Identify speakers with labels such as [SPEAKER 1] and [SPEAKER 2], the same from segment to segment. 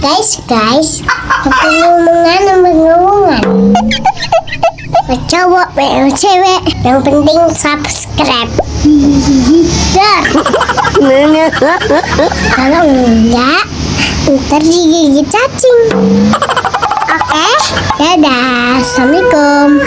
[SPEAKER 1] Guys, ngomongan. Cowok, cewek, yang penting subscribe. Dar. Kalau enggak, ntar digigit cacing. Oke, dadah, assalamualaikum.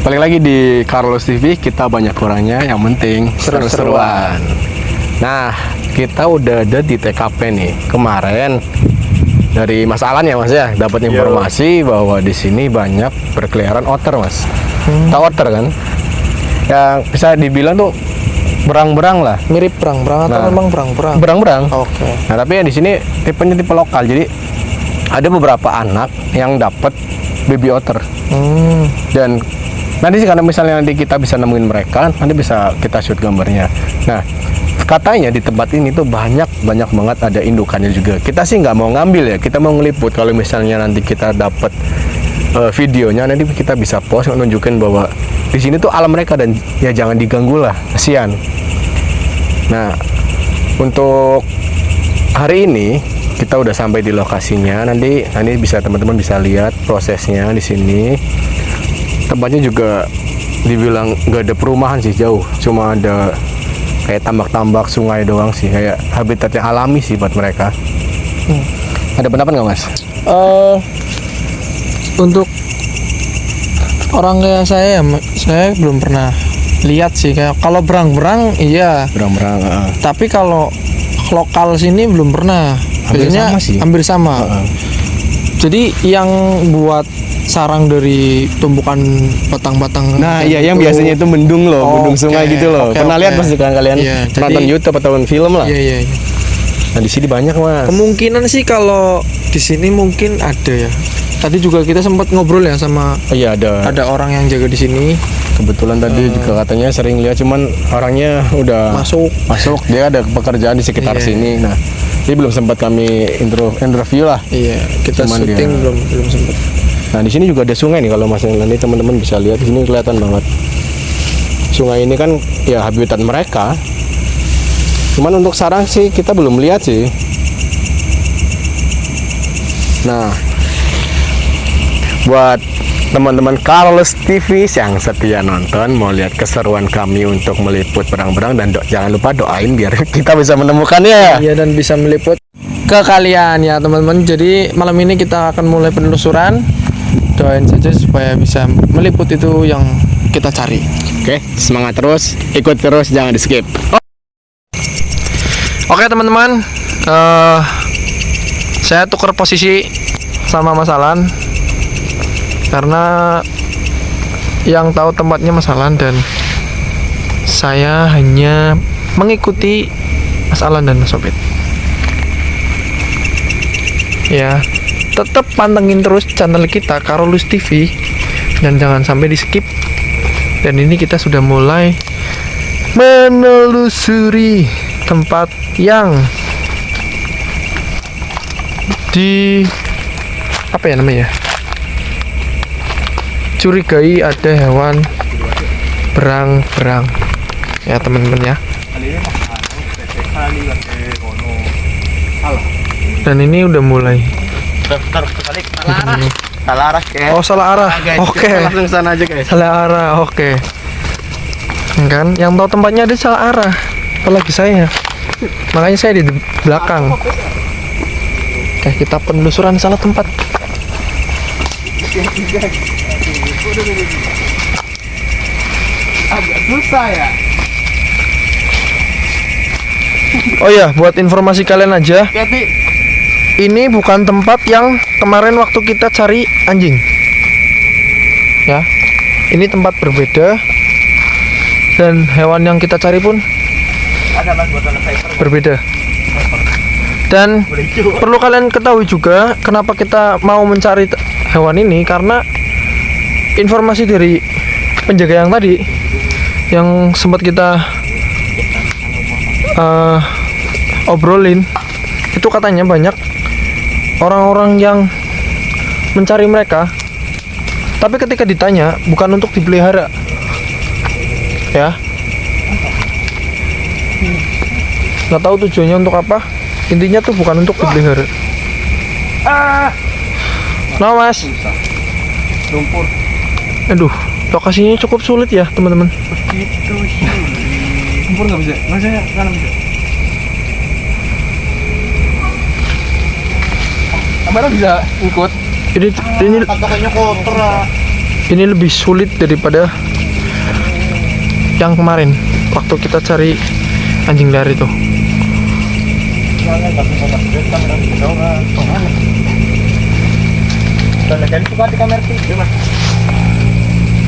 [SPEAKER 2] Balik lagi di Carlos TV, kita banyak kurangnya, yang penting seru-seruan. Nah, kita udah ada di TKP nih. Kemarin dari Mas Alan ya Mas ya, dapat informasi bahwa di sini banyak berkeliaran otter Mas. Tahu otter kan? Yang bisa dibilang tuh berang-berang lah.
[SPEAKER 3] Mirip berang-berang atau memang berang-berang?
[SPEAKER 2] Berang-berang.
[SPEAKER 3] Oke.
[SPEAKER 2] Nah, tapi ya di sini tipenya tipe lokal. Jadi ada beberapa anak yang dapat baby otter. Dan nanti sih karena misalnya nanti kita bisa nemuin mereka, nanti bisa kita shoot gambarnya. Nah, katanya di tempat ini tuh banyak banget ada indukannya juga. Kita sih nggak mau ngambil ya, kita mau ngeliput. Kalau misalnya nanti kita dapat videonya, nanti kita bisa post nunjukin bahwa di sini tuh alam mereka dan ya jangan diganggu lah, kasihan. Nah, untuk hari ini kita udah sampai di lokasinya. Nanti bisa teman-teman bisa lihat prosesnya di sini. Tempatnya juga dibilang nggak ada perumahan sih, jauh, cuma ada kayak tambak-tambak sungai doang sih, kayak habitat yang alami sih buat mereka. Ada pendapat nggak Mas?
[SPEAKER 3] Untuk orang kayak saya belum pernah lihat sih. Kayak kalau berang-berang iya.
[SPEAKER 2] Berang-berang.
[SPEAKER 3] Tapi kalau lokal sini belum pernah. Biasanya hampir sama. Jadi yang buat sarang dari tumpukan batang-batang.
[SPEAKER 2] Nah, iya yang biasanya itu mendung loh, mendung sungai gitu loh. Pernah lihat pasti kan kalian? Nonton YouTube atau film lah.
[SPEAKER 3] Iya.
[SPEAKER 2] Nah, di sini banyak Mas.
[SPEAKER 3] Kemungkinan sih kalau di sini mungkin ada ya. Tadi juga kita sempat ngobrol ya sama.
[SPEAKER 2] Iya, ada
[SPEAKER 3] orang yang jaga di sini.
[SPEAKER 2] Kebetulan tadi juga katanya sering lihat, cuman orangnya udah masuk. Dia ada pekerjaan di sekitar sini. Nah, ini belum sempat kami interview lah.
[SPEAKER 3] Iya, kita cuman syuting belum sempat.
[SPEAKER 2] Nah, di sini juga ada sungai nih, kalau Mas nanti teman-teman bisa lihat di sini kelihatan banget. Sungai ini kan ya habitat mereka. Cuman untuk sarang sih kita belum lihat sih. Nah, buat teman-teman Carlos TV yang setia nonton, mau lihat keseruan kami untuk meliput berang-berang, dan jangan lupa doain biar kita bisa menemukannya.
[SPEAKER 3] Iya, dan bisa meliput ke kalian ya teman-teman. Jadi malam ini kita akan mulai penelusuran. Doain saja supaya bisa meliput itu yang kita cari.
[SPEAKER 2] Oke, semangat terus, ikut terus, jangan di skip.
[SPEAKER 3] Oke teman-teman, saya tukar posisi sama Mas Alan karena yang tahu tempatnya Mas Alan dan saya hanya mengikuti Mas Alan dan Mas Sobit. Ya, tetap pantengin terus channel kita Carlos TV dan jangan sampai di skip. Dan ini kita sudah mulai menelusuri tempat yang curigai ada hewan berang-berang ya teman-teman ya. Dan ini udah mulai.
[SPEAKER 2] Salah arah.
[SPEAKER 3] Oh, salah arah. Oke.
[SPEAKER 2] Langsung sana aja guys.
[SPEAKER 3] Salah arah. Oke. Kan yang tahu tempatnya ada salah arah. Apalagi saya. Makanya saya di belakang. Oke, kita penelusuran salah tempat.
[SPEAKER 2] Agak susah ya.
[SPEAKER 3] Oh iya, buat informasi kalian aja. Ini bukan tempat yang kemarin waktu kita cari anjing. Ya. Ini tempat berbeda. Dan hewan yang kita cari pun
[SPEAKER 2] ada Mas buat berbeda.
[SPEAKER 3] Dan perlu kalian ketahui juga kenapa kita mau mencari hewan ini, karena informasi dari penjaga yang tadi yang sempat kita obrolin, itu katanya banyak orang-orang yang mencari mereka, tapi ketika ditanya bukan untuk dipelihara ya, nggak tahu tujuannya untuk apa. Intinya tuh bukan untuk dipelihara. Nah mas,
[SPEAKER 2] Lumpur.
[SPEAKER 3] aduh, lokasinya cukup sulit ya teman-teman.
[SPEAKER 2] Begitu sih. Lumpur nggak bisa. Masanya kan bisa. Kamera bisa ikut. Ini lebih sulit daripada yang kemarin waktu kita cari anjing liar itu.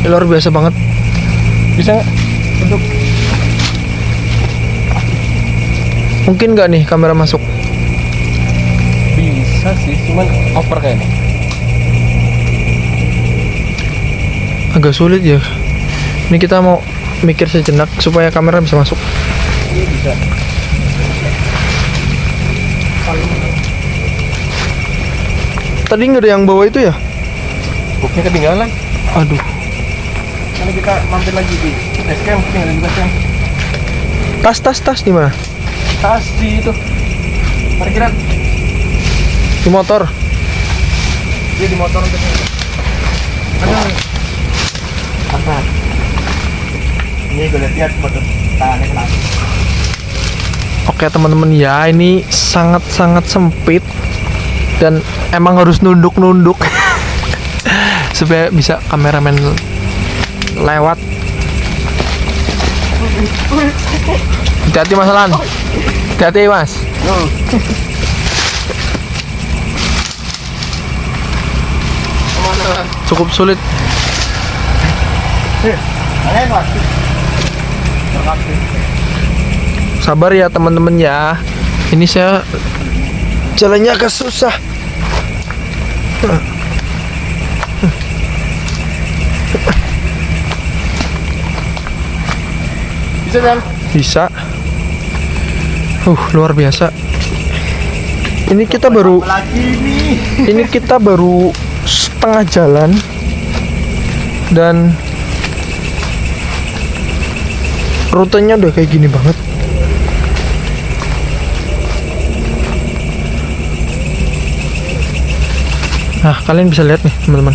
[SPEAKER 2] Ini luar biasa banget. Bisa nggak untuk
[SPEAKER 3] mungkin nggak nih kamera masuk?
[SPEAKER 2] bisa sih, cuman over kayaknya.
[SPEAKER 3] Agak sulit ya. Ini kita mau mikir sejenak supaya kamera bisa masuk.
[SPEAKER 2] Iya bisa.
[SPEAKER 3] Tadi nggak ada yang bawa itu ya?
[SPEAKER 2] Booknya ketinggalan.
[SPEAKER 3] Aduh.
[SPEAKER 2] Nanti kita mampir lagi di base camp, tinggal di base camp.
[SPEAKER 3] Tas di mana?
[SPEAKER 2] Tas di itu parkiran.
[SPEAKER 3] Di motor.
[SPEAKER 2] Dia di motor untuk ini. Apa? Ini gue lihat motor tangannya kenapa?
[SPEAKER 3] Oke teman-teman ya, ini sangat-sangat sempit dan emang harus nunduk-nunduk supaya bisa kameramen lewat. Hati-hati Mas Alan. Hati-hati Mas. Cukup sulit. Sabar ya teman-teman ya. Ini saya jalannya agak susah.
[SPEAKER 2] Bisa kan?
[SPEAKER 3] Bisa. Luar biasa. Ini kita baru ini kita baru setengah jalan dan rutenya udah kayak gini banget. Nah, kalian bisa lihat nih, teman-teman.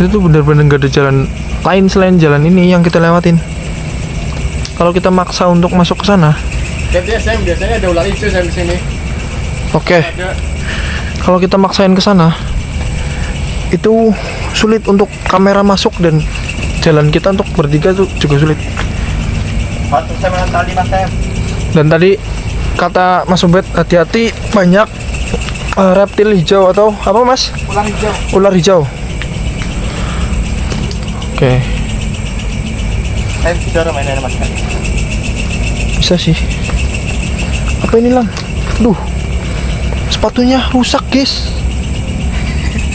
[SPEAKER 3] Itu tuh bener-bener gak ada jalan lain selain jalan ini yang kita lewatin. Kalau kita maksa untuk masuk ke sana,
[SPEAKER 2] biasanya ada ular hijau di sini.
[SPEAKER 3] oke. Kalau kita maksain ke sana, itu sulit untuk kamera masuk dan jalan kita untuk bertiga tuh juga sulit. Dan tadi kata Mas Ubed, hati-hati banyak reptil hijau atau apa Mas?
[SPEAKER 2] Ular hijau.
[SPEAKER 3] Ular hijau. Oke.
[SPEAKER 2] Bisa mainan Mas.
[SPEAKER 3] Bisa sih. Apa ini Lang? Duh, sepatunya rusak guys.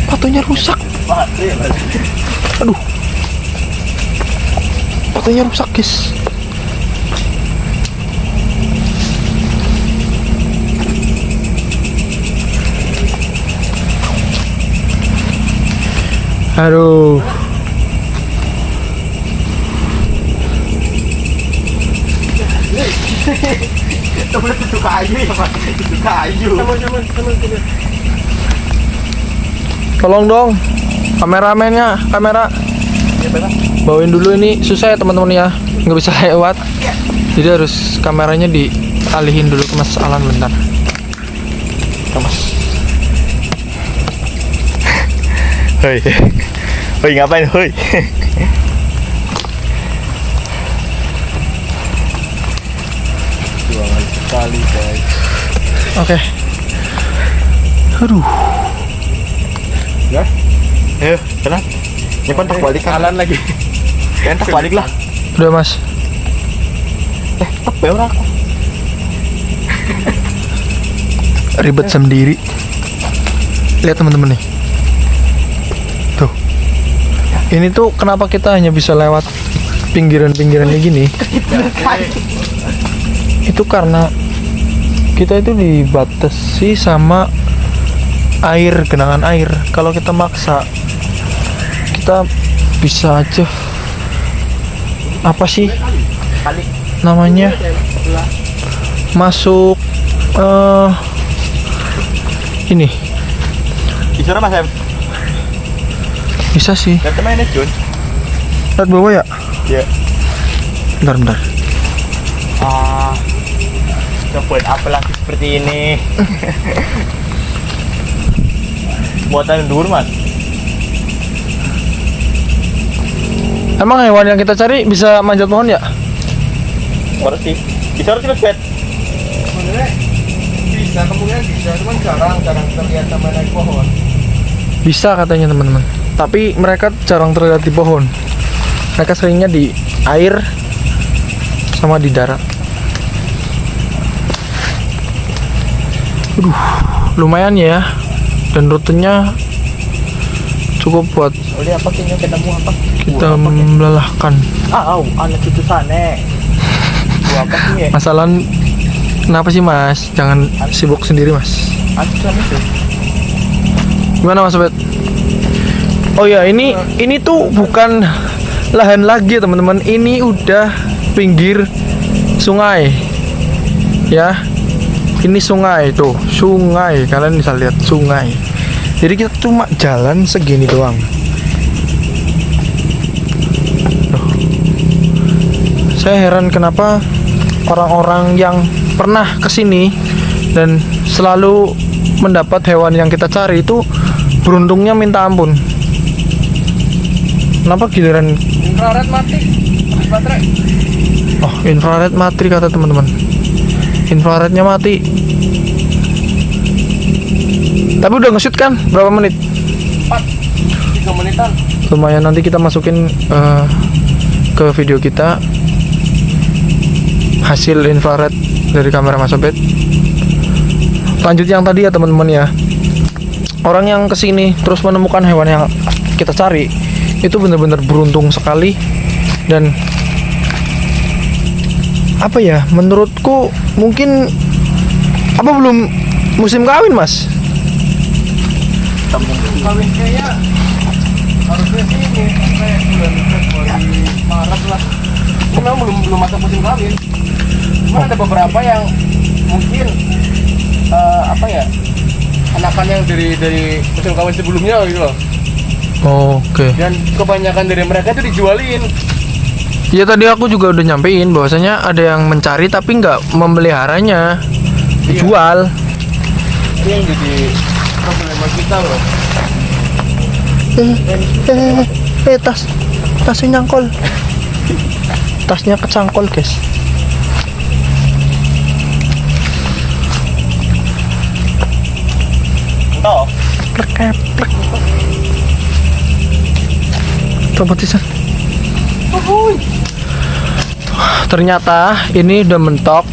[SPEAKER 3] Sepatunya rusak. Aduh, sepatunya rusak guys. Aduh.
[SPEAKER 2] Itu kayu ya Mas. Itu kayu.
[SPEAKER 3] Tolong dong, kameramennya, kamera. Bawain dulu, ini susah ya teman-teman ya, nggak bisa lewat. Jadi harus kameranya dialihin dulu ke Mas Alan bentar. Ke Mas.
[SPEAKER 4] Hei, hei ngapain hei?
[SPEAKER 2] Sekali guys.
[SPEAKER 3] Oke. Aduh.
[SPEAKER 2] Ya?
[SPEAKER 4] Ayo, tenang. Nyimpan tak balik kan?
[SPEAKER 2] Alan lagi.
[SPEAKER 4] Kan tak balik lah.
[SPEAKER 3] Udah Mas.
[SPEAKER 4] Tak bayar aku.
[SPEAKER 3] ribet sendiri. Lihat teman-teman nih. Tuh. Ini tuh kenapa kita hanya bisa lewat pinggiran-pinggiran kayak gini? Itu karena kita itu dibatasi sama air, genangan air. Kalau kita maksa, kita bisa aja apa sih namanya, masuk ini
[SPEAKER 4] Bisa Mas Em?
[SPEAKER 3] bisa sih.
[SPEAKER 4] Lihat mainnya Jun.
[SPEAKER 3] Lihat bawah ya.
[SPEAKER 4] Ya.
[SPEAKER 3] Bentar.
[SPEAKER 4] Coba apa lagi seperti ini? Buatan dur Mas.
[SPEAKER 3] Emang hewan yang kita cari bisa manjat pohon ya?
[SPEAKER 4] Harus sih. Bisa harus Bet.
[SPEAKER 2] Bisa, kemungkinan bisa, cuman jarang terlihat sama naik pohon.
[SPEAKER 3] Bisa katanya teman-teman. Tapi mereka jarang terlihat di pohon. Mereka seringnya di air sama di darat. Lumayan ya. Dan rutenya cukup buat
[SPEAKER 4] Oleh apa kayaknya ketemu apa?
[SPEAKER 3] kita melelahkan.
[SPEAKER 4] Anak itu sana. Gua apa sih ya?
[SPEAKER 3] Masalah kenapa sih Mas? Jangan sibuk sendiri Mas.
[SPEAKER 4] Aku sana itu.
[SPEAKER 3] Gimana Mas Sobat? Oh ya, ini tuh bukan lahan lagi teman-teman. Ini udah pinggir sungai. Ya. Ini sungai tuh, sungai. Kalian bisa lihat sungai. Jadi kita cuma jalan segini doang. Tuh. Saya heran kenapa orang-orang yang pernah kesini dan selalu mendapat hewan yang kita cari itu beruntungnya minta ampun. Kenapa giliran
[SPEAKER 2] Infrared mati, baterai.
[SPEAKER 3] oh infrared mati kata teman-teman. Infrarednya mati. Tapi udah nge-shoot kan? Berapa menit?
[SPEAKER 2] 3 menitan.
[SPEAKER 3] Lumayan, nanti kita masukin ke video kita hasil infrared dari kamera Mas Obet. Lanjut yang tadi ya teman-teman ya. Orang yang kesini terus menemukan hewan yang kita cari itu benar-benar beruntung sekali. Dan apa ya, menurutku mungkin apa belum musim kawin Mas?
[SPEAKER 2] Kawin kayaknya harusnya sih ini sampai bulan Februari Maret lah. Ini memang belum masa musim kawin. Cuma ada beberapa yang mungkin apa ya, anakan yang dari musim kawin sebelumnya gitu loh.
[SPEAKER 3] Oke.
[SPEAKER 2] Dan kebanyakan dari mereka itu dijualin.
[SPEAKER 3] Ya tadi aku juga udah nyampein bahwasanya ada yang mencari tapi nggak memeliharanya, dijual.
[SPEAKER 2] Ini yang jadi problema kita loh.
[SPEAKER 3] Tasnya nyangkol. Tasnya kecangkol guys.
[SPEAKER 4] Entah.
[SPEAKER 3] Plek. Coba tisan. Ternyata ini udah mentok.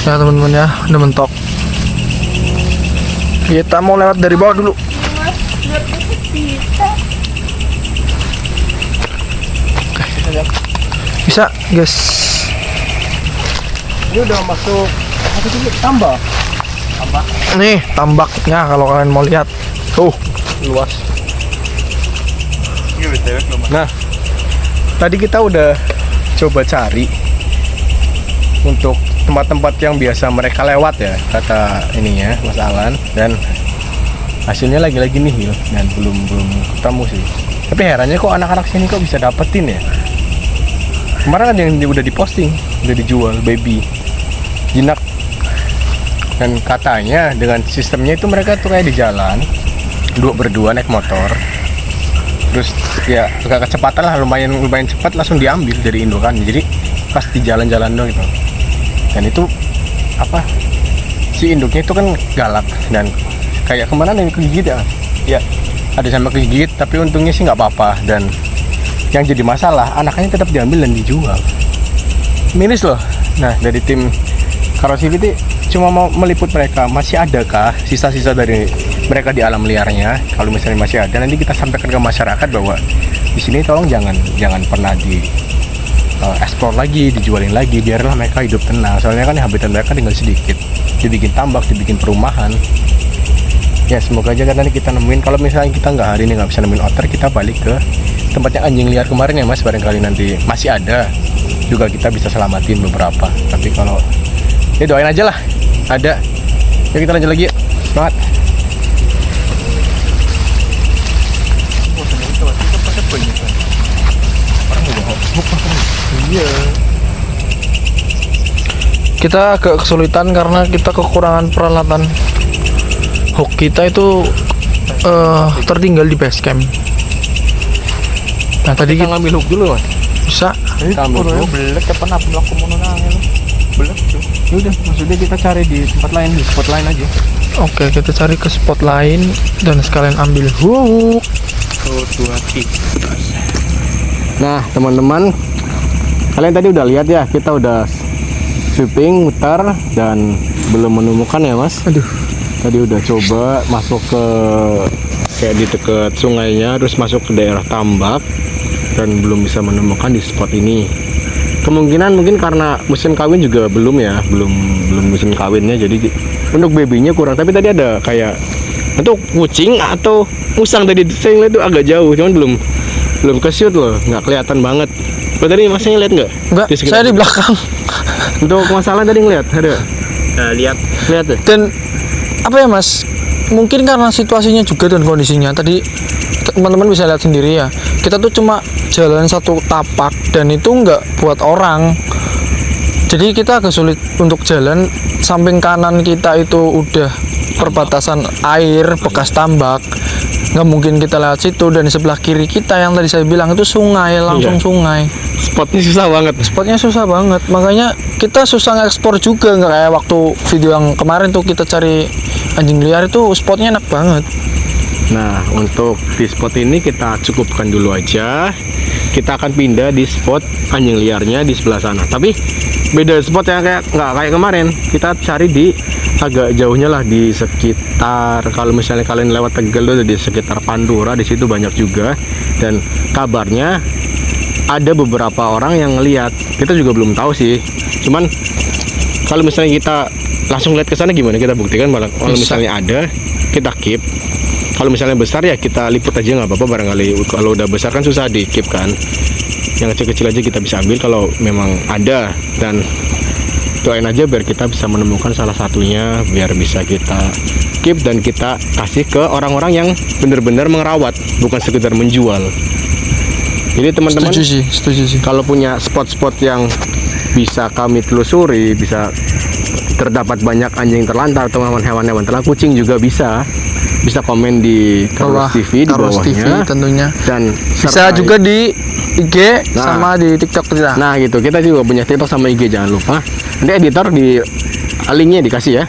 [SPEAKER 3] Ya teman-teman ya, udah mentok. Kita mau lewat dari bawah dulu. Bisa, guys.
[SPEAKER 2] Ini udah masuk apa sih, tambak?
[SPEAKER 3] Nih tambaknya kalau kalian mau lihat. Tuh, luas.
[SPEAKER 2] Nah, tadi kita udah coba cari untuk tempat-tempat yang biasa mereka lewat ya, kata ininya Mas Alan, dan hasilnya lagi-lagi nihil dan belum ketemu sih. Tapi herannya kok anak-anak sini kok bisa dapetin ya. Kemarin ada yang udah diposting, udah dijual baby jinak, dan katanya dengan sistemnya itu mereka tuh kayak di jalan berdua naik motor, terus ya agak kecepatan lah, lumayan cepat langsung diambil dari indukan, jadi pas di jalan-jalan doang gitu. Dan itu apa, si induknya itu kan galak dan kayak kemana yang kegigit ya, ya ada sama kegigit, tapi untungnya sih nggak apa-apa. Dan yang jadi masalah anaknya tetap diambil dan dijual, miris loh. Nah dari tim Karosivity cuma mau meliput mereka, masih adakah sisa-sisa dari mereka di alam liarnya. Kalau misalnya masih ada, nanti kita sampaikan ke masyarakat bahwa di sini tolong jangan pernah di explore lagi, dijualin lagi, biarlah mereka hidup tenang. Soalnya kan habitat mereka tinggal sedikit, dibikin tambak, dibikin perumahan. Ya semoga aja kan nanti kita nemuin. Kalau misalnya kita nggak hari ini nggak bisa nemuin otter, kita balik ke tempatnya anjing liar kemarin ya Mas. Barangkali nanti masih ada juga, kita bisa selamatin beberapa. Tapi kalau ya doain aja lah ada. Yuk kita lanjut lagi yuk. Semangat.
[SPEAKER 3] Kita agak kesulitan karena kita kekurangan peralatan. Hook kita itu tertinggal di base camp. Nah tadi
[SPEAKER 2] Kita
[SPEAKER 3] kita
[SPEAKER 2] ngambil hook dulu Mas.
[SPEAKER 3] bisa.
[SPEAKER 2] Kita ambil hook.
[SPEAKER 4] Belek kapan aku melaku mono nangil. Belek tuh.
[SPEAKER 2] Ya udah, maksudnya kita cari di tempat lain, di spot lain aja.
[SPEAKER 3] Oke, kita cari ke spot lain dan sekalian ambil hook.
[SPEAKER 2] Nah teman-teman, kalian tadi udah lihat ya, kita udah sweeping, mutar, dan belum menemukan ya Mas.
[SPEAKER 3] Aduh.
[SPEAKER 2] Tadi udah coba masuk ke kayak di dekat sungainya, terus masuk ke daerah tambak, dan belum bisa menemukan di spot ini. Kemungkinan mungkin karena musim kawin juga belum ya, belum musim kawinnya, jadi untuk babynya kurang. Tapi tadi ada kayak untuk kucing atau musang tadi, saya ngeliat tuh agak jauh, cuman belum ke shoot loh, nggak kelihatan banget. Lo tadi masnya ngeliat nggak?
[SPEAKER 3] Enggak,
[SPEAKER 2] sekitar
[SPEAKER 3] saya di
[SPEAKER 2] situ?
[SPEAKER 3] belakang.
[SPEAKER 2] Untuk masalah tadi ngeliat, ada?
[SPEAKER 4] Lihat.
[SPEAKER 2] Lihat deh.
[SPEAKER 3] Dan apa ya Mas? Mungkin karena situasinya juga dan kondisinya. Tadi teman-teman bisa lihat sendiri ya. Kita tuh cuma jalan satu tapak dan itu nggak buat orang. Jadi kita agak sulit untuk jalan. Samping kanan kita itu udah perbatasan air bekas tambak. Nggak mungkin kita lewat situ, dan di sebelah kiri kita yang tadi saya bilang itu sungai, langsung
[SPEAKER 2] Iya.
[SPEAKER 3] sungai.
[SPEAKER 2] Spotnya susah banget.
[SPEAKER 3] Spotnya susah banget, makanya kita susah ngekspor juga, nggak kayak waktu video yang kemarin tuh kita cari anjing liar itu spotnya enak banget.
[SPEAKER 2] Nah, untuk di spot ini kita cukupkan dulu aja. Kita akan pindah di spot anjing liarnya di sebelah sana. Tapi beda spot yang nggak kayak kemarin. Kita cari di agak jauhnya lah, di sekitar, kalau misalnya kalian lewat Tegal tuh di sekitar Pandura, di situ banyak juga. Dan kabarnya ada beberapa orang yang ngelihat. Kita juga belum tahu sih. Cuman kalau misalnya kita langsung lihat ke sana gimana, kita buktikan. Malah kalau
[SPEAKER 3] Bisa.
[SPEAKER 2] misalnya ada, kita keep. Kalau misalnya besar ya kita liput aja, nggak apa-apa. Barangkali kalau udah besar kan susah di keep kan. Yang kecil-kecil aja kita bisa ambil kalau memang ada. Dan doain aja biar kita bisa menemukan salah satunya, biar bisa kita keep dan kita kasih ke orang-orang yang benar-benar merawat, bukan sekedar menjual. Jadi teman-teman,
[SPEAKER 3] Setuju sih.
[SPEAKER 2] kalau punya spot-spot yang bisa kami telusuri, bisa terdapat banyak anjing terlantar atau hewan-hewan terlantar, kucing juga bisa komen di
[SPEAKER 3] Bawah,
[SPEAKER 2] Karus TV, di
[SPEAKER 3] Karus TV
[SPEAKER 2] bawahnya,
[SPEAKER 3] tentunya.
[SPEAKER 2] dan
[SPEAKER 3] Bisa
[SPEAKER 2] sertai-
[SPEAKER 3] juga di IG
[SPEAKER 2] Nah.
[SPEAKER 3] sama di TikTok kita.
[SPEAKER 2] Nah gitu, kita juga punya TikTok sama IG, jangan lupa. Nanti editor di linknya dikasih ya.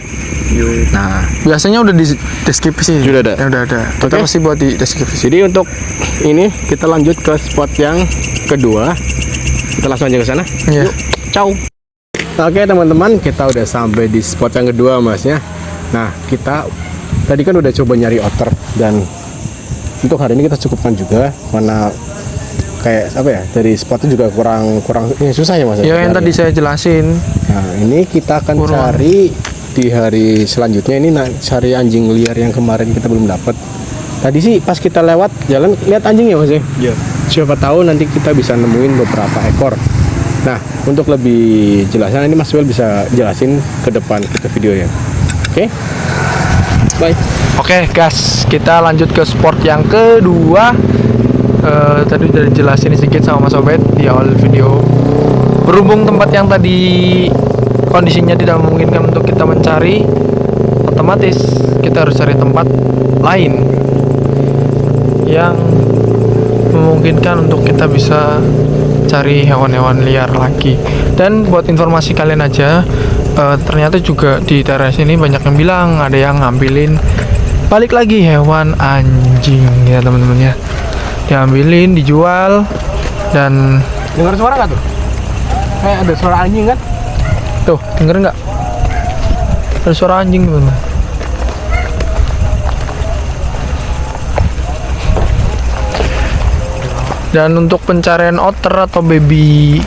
[SPEAKER 2] Nah,
[SPEAKER 3] Biasanya udah di deskripsi.
[SPEAKER 2] Sudah ada?
[SPEAKER 3] Ya, udah ada. Kita
[SPEAKER 2] Oke.
[SPEAKER 3] pasti buat di deskripsi.
[SPEAKER 2] jadi untuk ini kita lanjut ke spot yang kedua. Kita langsung aja ke sana.
[SPEAKER 3] Iya.
[SPEAKER 2] Yuk, ciao. Oke teman-teman, kita udah sampai di spot yang kedua masnya. Nah, kita tadi kan udah coba nyari otter, dan untuk hari ini kita cukupkan juga. Mana kayak apa ya, dari spotnya juga kurang ini susah ya Mas.
[SPEAKER 3] Ya yang
[SPEAKER 2] cari.
[SPEAKER 3] tadi saya jelasin.
[SPEAKER 2] Nah, ini kita akan
[SPEAKER 3] Kurang.
[SPEAKER 2] cari di hari selanjutnya. Ini cari anjing liar yang kemarin kita belum dapat. Tadi sih pas kita lewat jalan lihat anjing ya Mas ya.
[SPEAKER 4] Iya.
[SPEAKER 2] Siapa tahu nanti kita bisa nemuin beberapa ekor. Nah, untuk lebih jelasnya ini Mas Wel bisa jelasin ke depan ke videonya. Oke? Bye.
[SPEAKER 3] Oke, gas. Kita lanjut ke sport yang kedua. Tadi udah dijelasin sedikit sama Mas Obed di awal video. Berhubung tempat yang tadi kondisinya tidak memungkinkan untuk kita mencari, otomatis kita harus cari tempat lain yang memungkinkan untuk kita bisa cari hewan-hewan liar lagi. Dan buat informasi kalian aja, ternyata juga di daerah sini banyak yang bilang ada yang ngambilin balik lagi hewan anjing ya teman-teman ya, diambilin dijual. Dan
[SPEAKER 2] Dengar suara nggak tuh? Kayak ada suara anjing kan?
[SPEAKER 3] tuh denger nggak? Ada suara anjing teman-teman. Dan untuk pencarian otter atau baby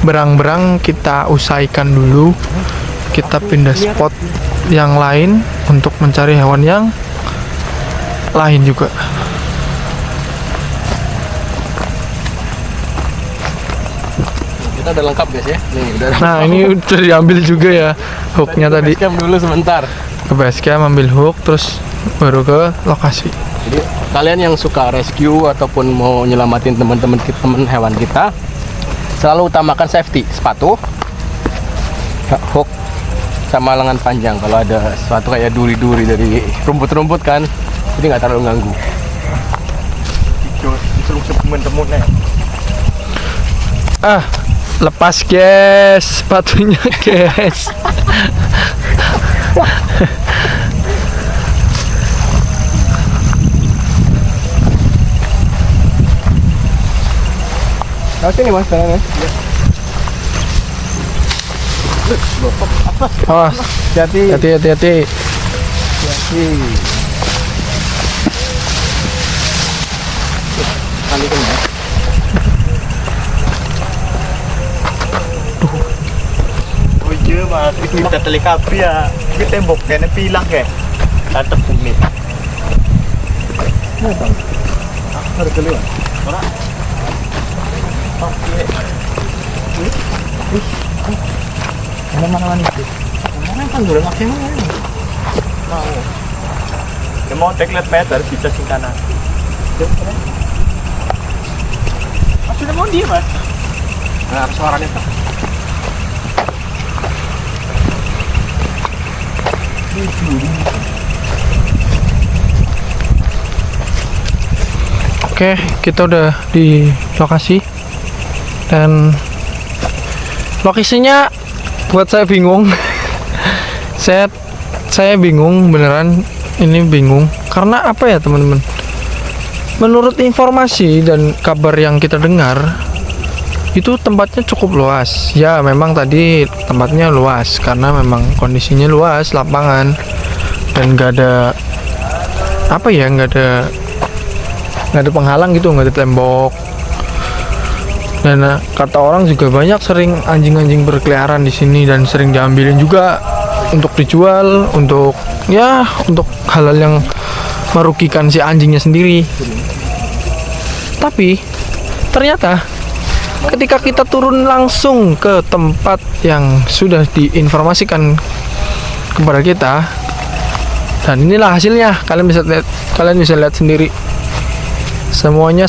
[SPEAKER 3] berang-berang kita usaikan dulu. Kita pindah spot yang lain untuk mencari hewan yang lain juga.
[SPEAKER 2] Kita udah lengkap guys ya. Nih, udah.
[SPEAKER 3] Nah ini udah diambil juga ya hooknya tadi.
[SPEAKER 2] Camp dulu sebentar.
[SPEAKER 3] Ke base camp ambil hook terus baru ke lokasi.
[SPEAKER 2] Jadi kalian yang suka rescue ataupun mau nyelamatin teman-teman teman hewan kita, selalu utamakan safety, sepatu, hook, sama lengan panjang. Kalau ada sesuatu kayak duri-duri dari rumput-rumput kan, jadi nggak terlalu ganggu.
[SPEAKER 4] Disuruh temen-temennya.
[SPEAKER 3] Ah, lepas guys sepatunya guys.
[SPEAKER 2] Nah, sini mas, jalan ya.
[SPEAKER 3] Awas,
[SPEAKER 2] Hati-hati.
[SPEAKER 3] hati-hati.
[SPEAKER 2] Kali kan ya.
[SPEAKER 4] Oh iya mas, kita telekapi ya. Kita tembok kayaknya pilang kayak. Tatap bumi.
[SPEAKER 2] Harus keluar.
[SPEAKER 4] Mana itu?
[SPEAKER 2] Mana kan udah maksimal ya.
[SPEAKER 4] Mau. Dia mau teklet meter bisa singkanan. Mas sudah mau dia mas.
[SPEAKER 2] Nah, harus suaranya tuh.
[SPEAKER 3] Oke, kita udah di lokasi dan lokasinya buat saya bingung. saya bingung beneran, ini bingung karena apa ya teman-teman? Menurut informasi dan kabar yang kita dengar itu tempatnya cukup luas. Ya memang tadi tempatnya luas karena memang kondisinya luas lapangan dan nggak ada apa ya, nggak ada penghalang gitu, nggak ada tembok. Dan kata orang juga banyak sering anjing-anjing berkeliaran di sini dan sering diambilin juga untuk dijual, untuk hal-hal yang merugikan si anjingnya sendiri. Tapi ternyata ketika kita turun langsung ke tempat yang sudah diinformasikan kepada kita, dan inilah hasilnya, kalian bisa lihat sendiri. Semuanya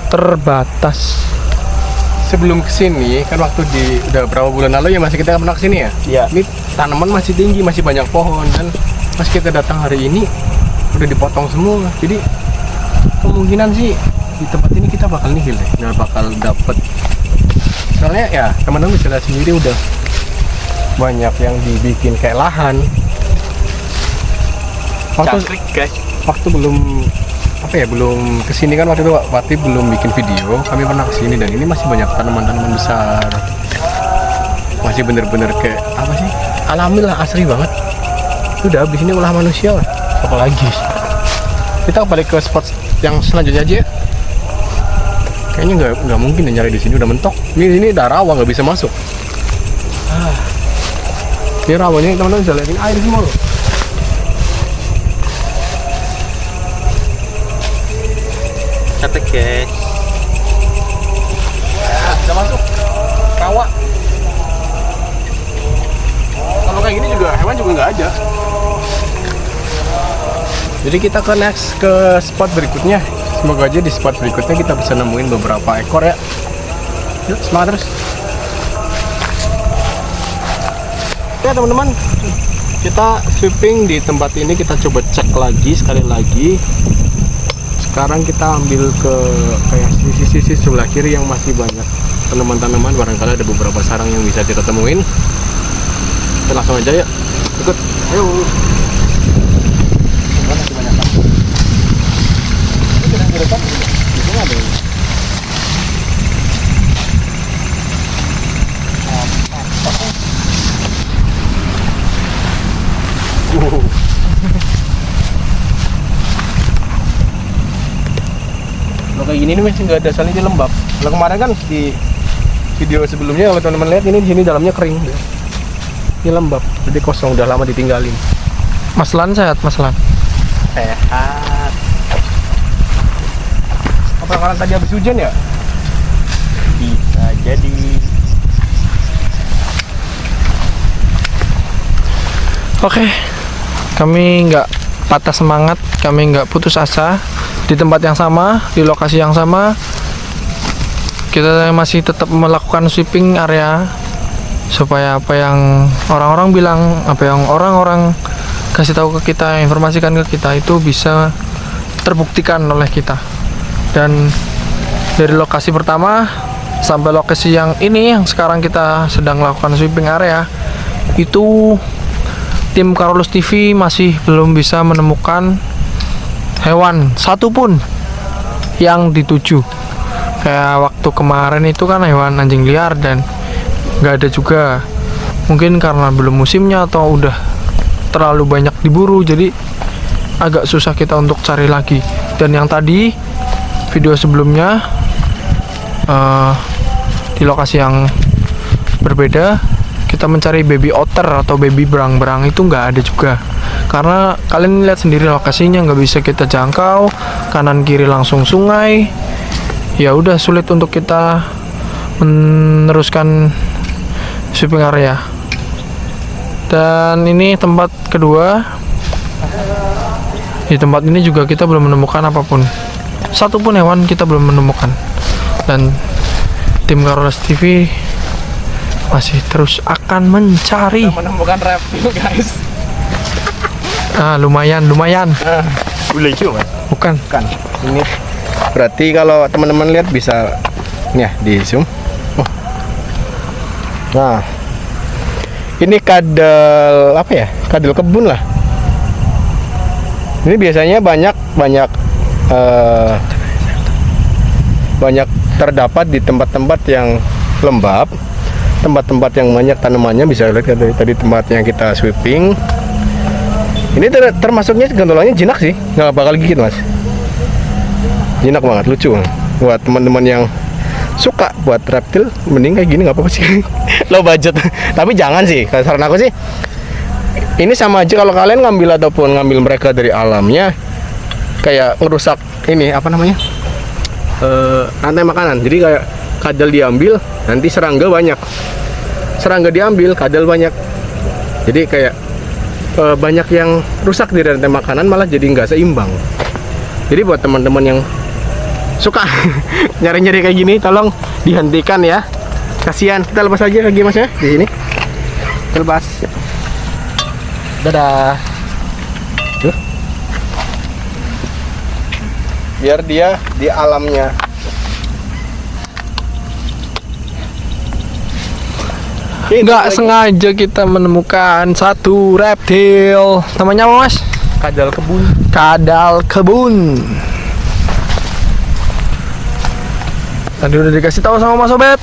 [SPEAKER 3] terbatas.
[SPEAKER 2] Sebelum kesini kan waktu udah berapa bulan lalu ya masih kita pernah kesini ya.
[SPEAKER 4] Iya.
[SPEAKER 2] Ini tanaman masih tinggi, masih banyak pohon, dan pas kita datang hari ini udah dipotong semua. Jadi kemungkinan sih di tempat ini kita bakal nihil deh, nggak bakal dapet. Soalnya ya teman-teman bisa lihat sendiri udah banyak yang dibikin kayak lahan.
[SPEAKER 4] Cakrik guys.
[SPEAKER 2] Waktu belum kesini kan, waktu itu belum bikin video, kami pernah kesini dan ini masih banyak tanaman-tanaman besar, masih bener-bener kayak apa sih, alami lah, asri banget. Udah habis ini ulah manusia lah, apalagi kita balik ke spot yang selanjutnya aja. Kayaknya nggak mungkin nyari di sini, udah mentok. Ini udah rawa, nggak bisa masuk. Ini rawanya teman-teman bisa liatin air semua loh.
[SPEAKER 4] Capek guys.
[SPEAKER 2] Bisa masuk rawa. Kalau kayak gini juga hewan juga nggak ada. Jadi kita ke spot berikutnya. Semoga aja di spot berikutnya kita bisa nemuin beberapa ekor ya. Yuk, semangat terus. Ya teman-teman, kita sweeping di tempat ini, kita coba cek lagi sekali lagi. Sekarang kita ambil ke kayak sisi-sisi sebelah kiri yang masih banyak tanaman-tanaman, barangkali ada beberapa sarang yang bisa kita temuin. Kita langsung aja ya, ikut, ayo. Masih banyak kan? Ini di depan, di sini ada. Kalau kayak gini nih masih nggak ada, soalnya dia lembab. Kalau kemarin kan di video sebelumnya kalau teman-teman lihat, ini di sini dalamnya kering. Ini lembab, jadi kosong, udah lama ditinggalin.
[SPEAKER 3] Mas Lan sehat, Mas Lan.
[SPEAKER 4] Sehat.
[SPEAKER 2] Apa karena tadi habis hujan ya?
[SPEAKER 4] Bisa jadi.
[SPEAKER 3] Oke, kami nggak patah semangat, kami nggak putus asa. Di tempat yang sama, di lokasi yang sama, kita masih tetap melakukan sweeping area supaya apa yang orang-orang bilang, apa yang orang-orang kasih tahu ke kita, informasikan ke kita itu bisa terbuktikan oleh kita. Dan dari lokasi pertama sampai lokasi yang ini yang sekarang kita sedang lakukan sweeping area, itu tim Carolus TV masih belum bisa menemukan hewan satupun yang dituju. Kayak waktu kemarin itu kan hewan anjing liar dan nggak ada juga. Mungkin karena belum musimnya atau udah terlalu banyak diburu, jadi agak susah kita untuk cari lagi. Dan yang tadi video sebelumnya di lokasi yang berbeda, kita mencari baby otter atau baby berang-berang, itu nggak ada juga. Karena kalian lihat sendiri lokasinya nggak bisa kita jangkau, kanan kiri langsung sungai. Ya udah sulit untuk kita meneruskan sweeping area. Dan ini tempat kedua. Di tempat ini juga kita belum menemukan apapun. Satupun hewan kita belum menemukan. Dan tim Carolus TV masih terus akan mencari.
[SPEAKER 2] Kita menemukan reptil, guys.
[SPEAKER 3] Lumayan.
[SPEAKER 4] Boleh juga, Mas.
[SPEAKER 3] Bukan.
[SPEAKER 2] Kan ini berarti kalau teman-teman lihat bisa nih ya, di zoom. Nah, ini kadal apa ya? Kadal kebun lah. Ini biasanya banyak terdapat di tempat-tempat yang lembab, tempat-tempat yang banyak tanamannya. Bisa lihat tadi tempat yang kita sweeping. Ini termasuknya gondolanya jinak sih, nggak bakal gigit mas. Jinak banget, lucu. Buat teman-teman yang suka buat reptil, mending kayak gini nggak apa-apa sih. Low budget, tapi jangan sih. Saran aku sih, ini sama aja kalau kalian ngambil ataupun ngambil mereka dari alamnya, kayak ngerusak ini apa namanya, rantai makanan. Jadi kayak kadal diambil, nanti serangga banyak. Serangga diambil, kadal banyak. Jadi kayak banyak yang rusak di rantai makanan, malah jadi nggak seimbang. Jadi buat teman-teman yang suka nyari-nyari kayak gini, tolong dihentikan ya. Kasihan. Kita lepas aja lagi mas ya di sini. Kita lepas. Dadah. Tuh. Biar dia di alamnya.
[SPEAKER 3] Nggak sengaja kita menemukan satu reptil. Namanya apa mas?
[SPEAKER 2] Kadal kebun.
[SPEAKER 3] Kadal kebun. Tadi udah dikasih tahu sama Mas Obet,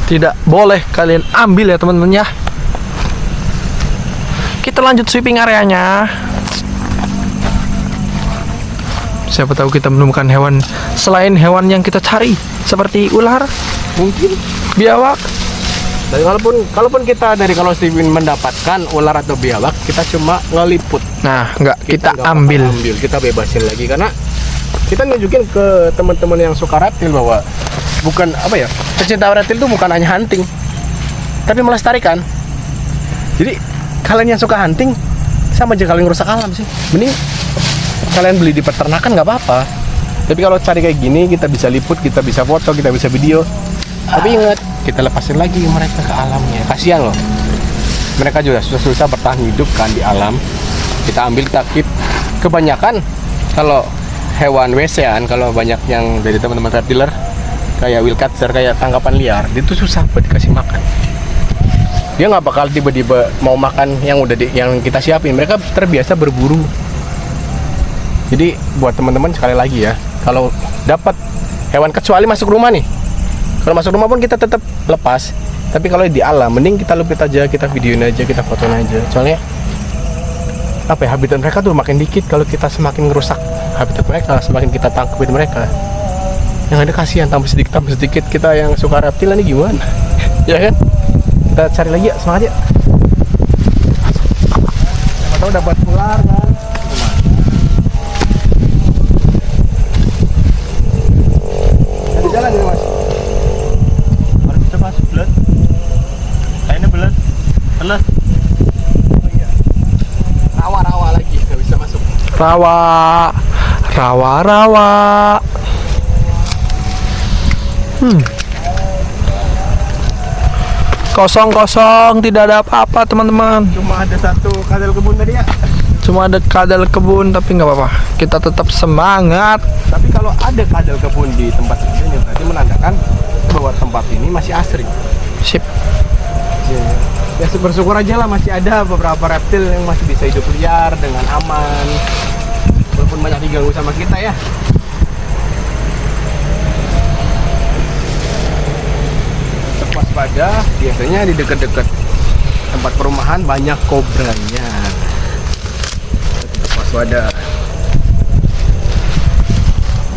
[SPEAKER 3] tidak boleh kalian ambil ya teman-teman ya. Kita lanjut sweeping areanya. Siapa tahu kita menemukan hewan selain hewan yang kita cari, seperti ular,
[SPEAKER 2] Mungkin
[SPEAKER 3] biawak.
[SPEAKER 2] dan kalaupun kita dari kalau Steven mendapatkan ular atau biawak, kita cuma ngeliput.
[SPEAKER 3] Nah, nggak kita
[SPEAKER 2] nggak
[SPEAKER 3] ambil.
[SPEAKER 2] bakal kita bebasin lagi, karena kita nunjukin ke teman-teman yang suka reptil bahwa bukan apa ya, pecinta reptil itu bukan hanya hunting, tapi melestarikan. Jadi kalian yang suka hunting sama aja kalian ngerusak alam sih. Mending kalian beli di peternakan nggak apa-apa. Tapi kalau cari kayak gini, kita bisa liput, kita bisa foto, kita bisa video. Tapi ingat, kita lepasin lagi mereka ke alamnya. Kasihan loh, mereka juga susah-susah bertahan hidup kan di alam. Kita ambil, kita keep. Kebanyakan kalau hewan WC-an, kalau banyak yang dari teman-teman reptiler kayak wildcatcher, kayak tangkapan liar, dia tuh susah buat dikasih makan. Dia nggak bakal tiba-tiba mau makan yang udah yang kita siapin. Mereka terbiasa berburu. Jadi buat teman-teman sekali lagi ya, kalau dapat hewan, kecuali masuk rumah nih. Kalau masuk rumah pun kita tetap lepas. Tapi kalau di alam, mending kita lupit aja, kita videoin aja, kita fotoin aja. Soalnya apa ya, habitat mereka tuh makin dikit kalau kita semakin ngerusak habitat mereka, semakin kita tangkapin mereka. Yang ada kasihan, tambah sedikit kita yang suka reptil ini gimana? Ya kan? Kita cari lagi ya, semangat ya. Siapa tahu dapat ular kan. Ada jalan ya Mas?
[SPEAKER 4] Baru kita masuk belat. Kayaknya belat. Belat.
[SPEAKER 2] Oh iya. Rawa-rawa lagi, nggak bisa masuk.
[SPEAKER 3] Rawa. Kosong, tidak ada apa-apa teman-teman.
[SPEAKER 2] Cuma ada satu kadal kebun tadi ya.
[SPEAKER 3] Cuma ada kadal kebun, tapi nggak apa-apa. Kita tetap semangat.
[SPEAKER 2] Tapi kalau ada kadal kebun di tempat ini berarti menandakan bahwa tempat ini masih asri.
[SPEAKER 3] Sip.
[SPEAKER 2] Ya bersyukur aja lah masih ada beberapa reptil yang masih bisa hidup liar dengan aman. Walaupun banyak diganggu sama kita ya. Waspada, biasanya di dekat-dekat tempat perumahan banyak kobranya. Tetap waspada.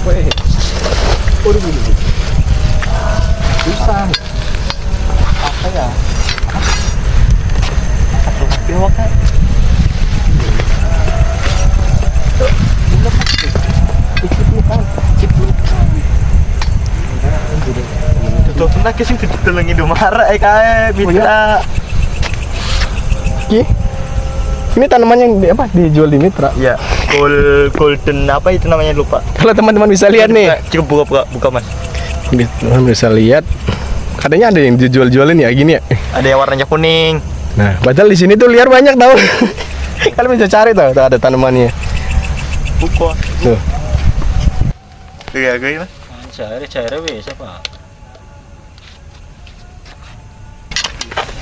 [SPEAKER 2] Weh, waduh, susah. Apa ya? Pilok kan?
[SPEAKER 4] Tuh, pernah kesing tutulang Indomaret kayak mitra.
[SPEAKER 2] Ini tanaman yang apa dijual di Mitra.
[SPEAKER 4] Ya, golden apa itu namanya lupa.
[SPEAKER 2] Kalau teman-teman bisa lihat nih,
[SPEAKER 4] Coba buka Mas.
[SPEAKER 2] teman bisa lihat. Katanya ada yang dijual-jualin ya gini ya.
[SPEAKER 4] Ada yang warnanya kuning.
[SPEAKER 2] Nah, padahal di sini tuh liar banyak tau. Kalian bisa cari tuh ada tanamannya.
[SPEAKER 4] Buka.
[SPEAKER 2] Tuh.
[SPEAKER 4] Iya, Mas.
[SPEAKER 5] Cari bisa Pak.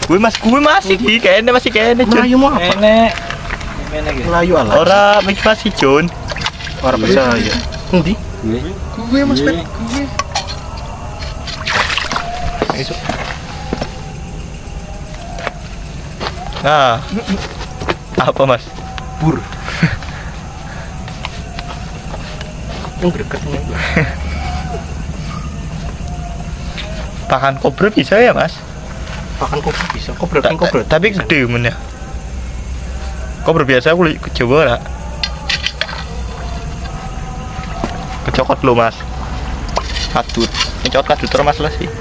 [SPEAKER 4] Gue masih kayaknya
[SPEAKER 2] Melayu mau apa?
[SPEAKER 5] Enek. Gimana gitu?
[SPEAKER 2] Melayu ala.
[SPEAKER 4] Orang masih John.
[SPEAKER 2] Orang percaya. Nanti.
[SPEAKER 5] Gue Mas Pet.
[SPEAKER 4] Nah. Apa Mas?
[SPEAKER 2] Bur. Yang dekatnya.
[SPEAKER 4] Pakan kobra bisa ya Mas?
[SPEAKER 2] Pakan kobra bisa. Kobra kan kobra.
[SPEAKER 4] Tapi gede mennya. Kobra biasa aku coba lah. Kecokot lo Mas. Katut. Kecokot katut terus Mas lah sih.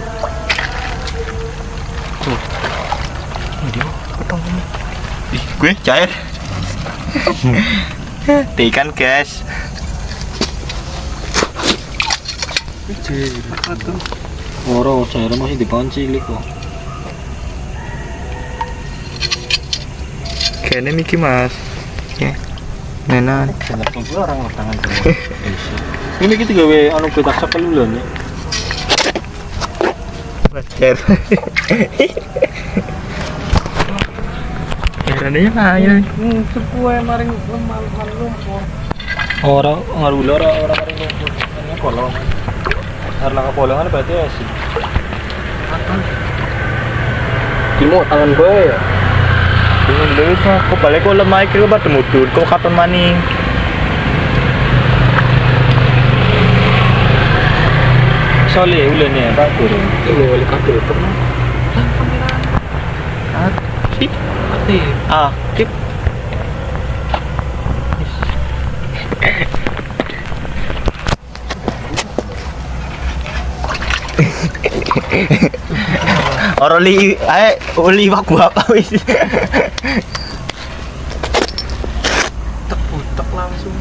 [SPEAKER 4] Tuh. Dia ketemu. Ih, gue cair. Ikan guys.
[SPEAKER 5] Orang cara masih dipancing kok.
[SPEAKER 4] Kayaknya Miki Mas. Ya. Menan.
[SPEAKER 5] Kenapa orang tangan terus. Ini kita gawe anu petak sakelulan ya.
[SPEAKER 4] Cair. Caranya ayo.
[SPEAKER 5] Sepuhe maring lumpur. Orang ngarula orang maring lumpur. Ini kolong. Karena kepolongan berarti asin.
[SPEAKER 2] Timo tangan gue ya.
[SPEAKER 4] Dengan dulu mah kok balik kok lemah iki kok mudun kok katon maning.
[SPEAKER 5] Soalnya ulen ya tak turun.
[SPEAKER 2] Ini wali kaki itu.
[SPEAKER 4] Sip. Ah, sip. Orang oli waku apa wis.
[SPEAKER 2] Putak langsung.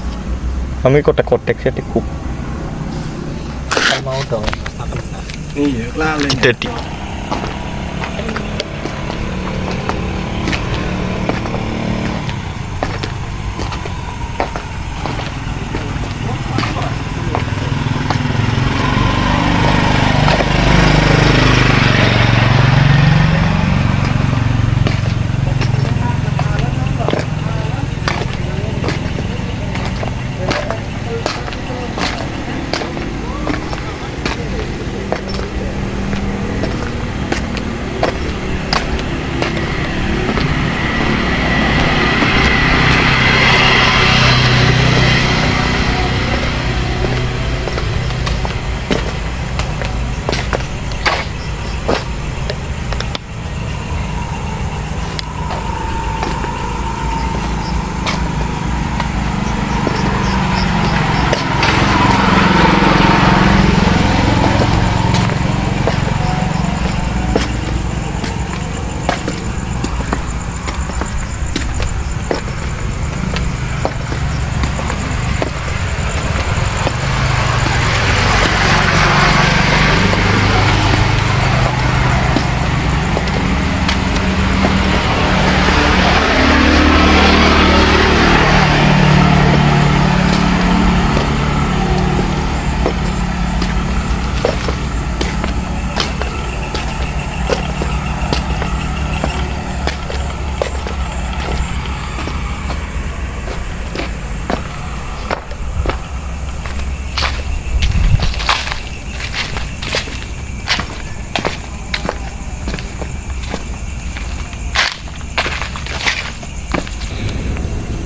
[SPEAKER 4] Kami kotek-kotek sih dikup.
[SPEAKER 5] Mau dong.
[SPEAKER 2] Iya, lalen.
[SPEAKER 4] Jadi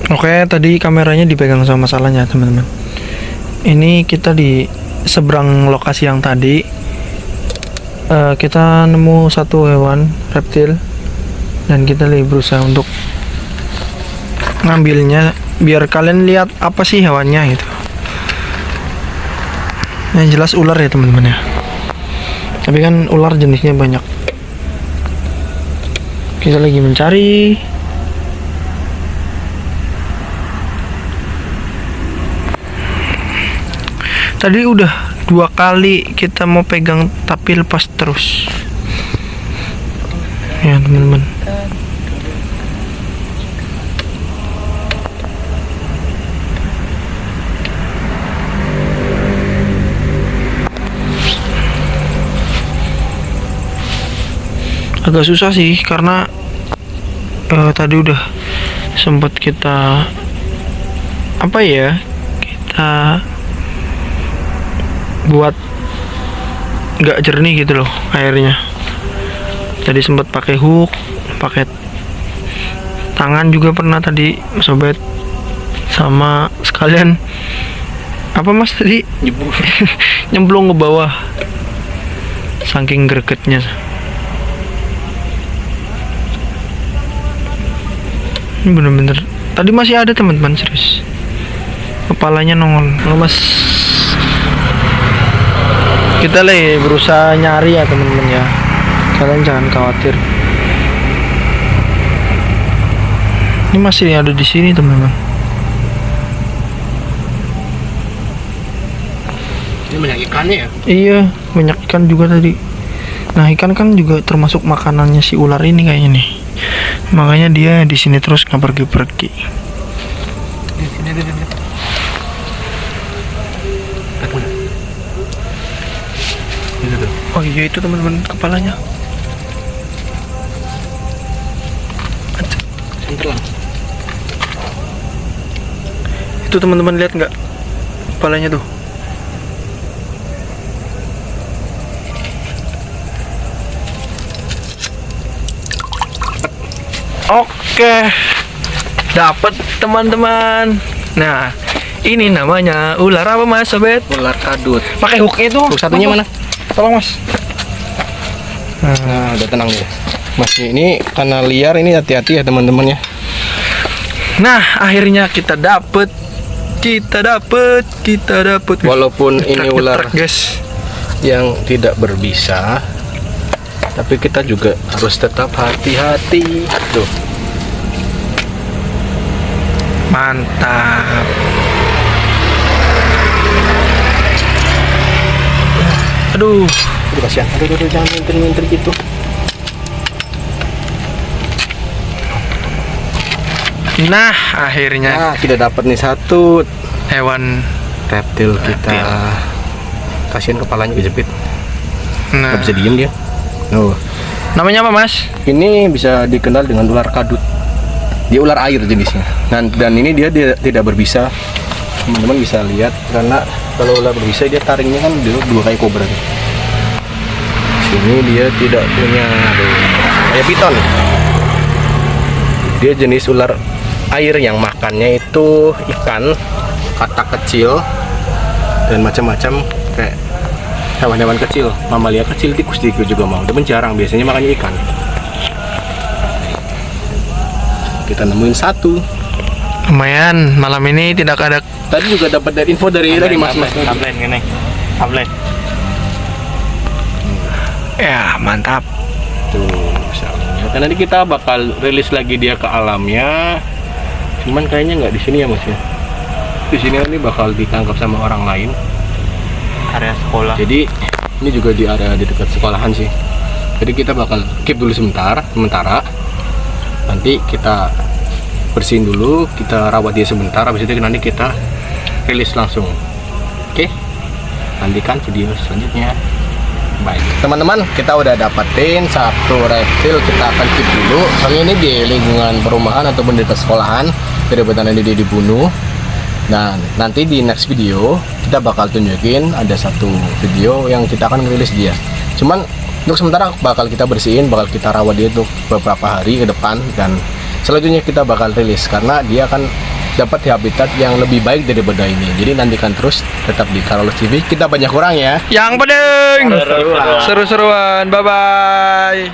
[SPEAKER 3] Oke, tadi kameranya dipegang sama masalahnya teman-teman. Ini kita di seberang lokasi yang tadi. Kita nemu satu hewan reptil dan kita lagi berusaha untuk ngambilnya biar kalian lihat apa sih hewannya gitu. Yang jelas ular ya teman-teman ya. Tapi kan ular jenisnya banyak. Kita lagi mencari. Tadi udah 2 kali kita mau pegang tapi lepas terus. Ya teman-teman. Agak susah sih karena tadi udah sempat kita apa ya, kita buat nggak jernih gitu loh airnya. Tadi sempat pakai hook, pakai tangan juga pernah tadi sobat, sama sekalian apa mas tadi nyemplung ke bawah saking gregetnya. Ini bener-bener tadi masih ada teman-teman, serius kepalanya nongol. Loh mas, kita lagi berusaha nyari ya teman-teman ya, kalian jangan khawatir. Ini masih ada di sini teman-teman.
[SPEAKER 2] Ini banyak ikannya ya?
[SPEAKER 3] Iya, banyak ikan juga tadi. Nah, ikan kan juga termasuk makanannya si ular ini kayaknya nih. Makanya dia di sini terus nggak pergi-pergi.
[SPEAKER 2] Di sini.
[SPEAKER 3] Oh iya itu teman-teman kepalanya. Itu teman-teman lihat nggak kepalanya tuh? Oke, dapat teman-teman. Nah, ini namanya ular apa mas sobat?
[SPEAKER 2] Ular kadut.
[SPEAKER 3] Pakai hook itu.
[SPEAKER 2] Hook satunya mana?
[SPEAKER 3] Tolong mas.
[SPEAKER 2] Nah, udah tenang deh. Masih ini karena liar, ini hati-hati ya teman-teman ya.
[SPEAKER 3] Nah, akhirnya kita dapet.
[SPEAKER 2] Walaupun ini ular
[SPEAKER 3] guys,
[SPEAKER 2] yang tidak berbisa, tapi kita juga harus tetap hati-hati. Tuh.
[SPEAKER 3] Mantap. Aduh,
[SPEAKER 2] Kasihan. Aduh, jangan minter-minter gitu.
[SPEAKER 3] nah akhirnya
[SPEAKER 2] Nah, kita dapat nih satu
[SPEAKER 3] hewan.
[SPEAKER 2] reptil kita. Kasihan kepalanya kejepit.
[SPEAKER 3] Nah,
[SPEAKER 2] Nggak bisa diem dia. Oh.
[SPEAKER 3] namanya apa mas?
[SPEAKER 2] Ini bisa dikenal dengan ular kadut. Dia ular air jenisnya. Dan ini dia tidak berbisa. Teman-teman bisa lihat karena kalau ular berbisa dia taringnya kan dua kayak kobra. Sini dia tidak punya, kayak piton. Dia jenis ular air yang makannya itu ikan, katak kecil, dan macam-macam kayak hewan-hewan kecil, mamalia kecil, tikus juga mau. Tapi jarang, biasanya makannya ikan. Kita nemuin satu.
[SPEAKER 3] Lumayan, malam ini tidak ada.
[SPEAKER 2] Tadi juga dapat info dari mas.
[SPEAKER 5] Tablet gini. Tablet.
[SPEAKER 3] Ya mantap.
[SPEAKER 2] Tuh, misalnya. Karena nanti kita bakal rilis lagi dia ke alamnya. Cuman kayaknya nggak di sini ya mas ya. Di sini ini bakal ditangkap sama orang lain.
[SPEAKER 5] Area sekolah.
[SPEAKER 2] Jadi ini juga di area di dekat sekolahan sih. Jadi kita bakal keep dulu sementara. Nanti kita bersihin dulu, kita rawat dia sebentar. Habis itu nanti kita rilis langsung. Oke? Nantikan video selanjutnya. Baik, teman-teman, kita udah dapetin satu reptil. Kita akan keep dulu. Soalnya ini di lingkungan perumahan ataupun di dekat sekolahan, daripada nanti dia dibunuh. Nah, nanti di next video kita bakal tunjukin ada satu video yang kita akan rilis dia. Cuman untuk sementara bakal kita bersihin, bakal kita rawat dia tuh beberapa hari ke depan, dan selanjutnya kita bakal rilis karena dia kan dapat di habitat yang lebih baik daripada ini. Jadi nantikan terus tetap di Carolus TV. Kita banyak kurang ya.
[SPEAKER 3] Yang penting seru-seruan. Bye bye.